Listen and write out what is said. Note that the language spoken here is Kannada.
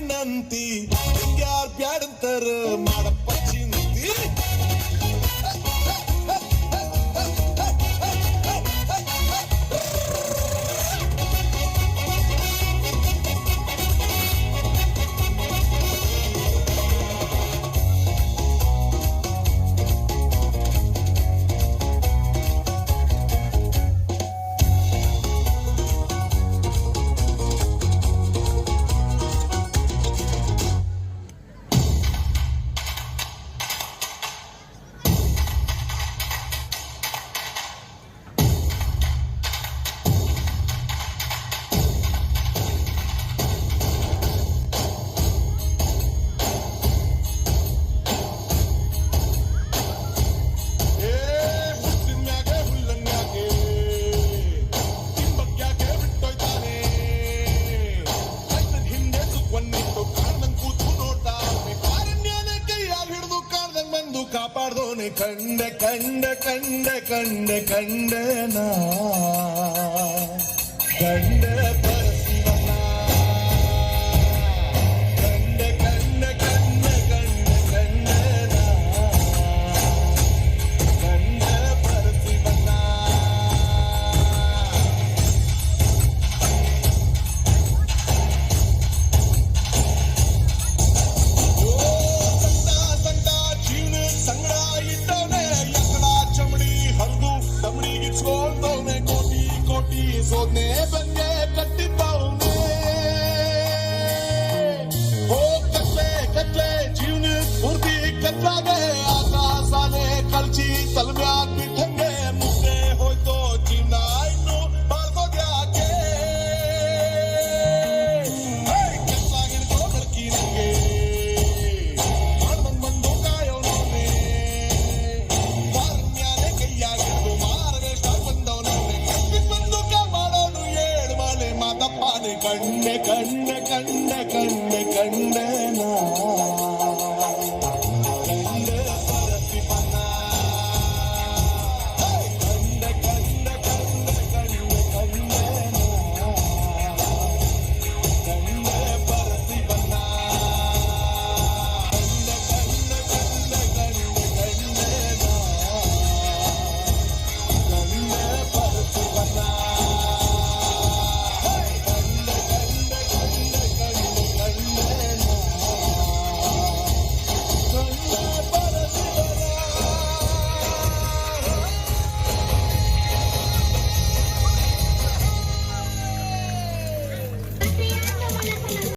ನಂತಿ ಯಾರ್ ಬ್ಯಾಡಂತಾರ ಮಾಡಪ್ಪ ಚಿಂತಿ ಕಾಪಾಡ್ದೋನೆ ಕಂಡ ಕಂಡ ಕಂಡ ಕಂಡ ಕಂಡನ ಕಂಡ ಪರಶಿವನ ಕಂಡ ಕಂಡ ಕಂಡ ಕಂಡ ಕಂಡನ ಕಂಡ ಪರಶಿವನ ಸೋದ್ನೆ ಬಂದೆ ಕಟ್ಟಿದ್ದವನೇ ಕತ್ಲೆ ಕತ್ಲೆ ಜೀವನ ಪೂರ್ತಿ ಕತ್ಲಾಗೆ ಆಕಾಶಾನೆ ಕಲ್ಚಿ ತಲ್ಮ್ಯಾಗ್ ಬಿಟ್ಟಂಗೆ ಮುಗ್ದೆ ಹೋಯ್ತೋ ಜೀವನ ಇನ್ನು ಬಾಳ್ಗೋದ್ಯಾಕೆ ಕೆಲ್ಸಾಗಿಡ್ಕೋ ಬೆಳಕಿ ನಂಗೆ ಮಾಡ್ದಂಗ್ ಬಂದು ಕಾಯೋನವನೇ ವಾರನ್ಯಾನೆ ಕೈಯಾಗಿಡ್ದು ಮಾರವೇಷ್ಟ ಬಂದವನವನೇ ಕಂಡೆ ಕಂಡೆ ಕಂಡೆ ಕಂಡೆ ಕಂಡೆ ಕಂಡೆ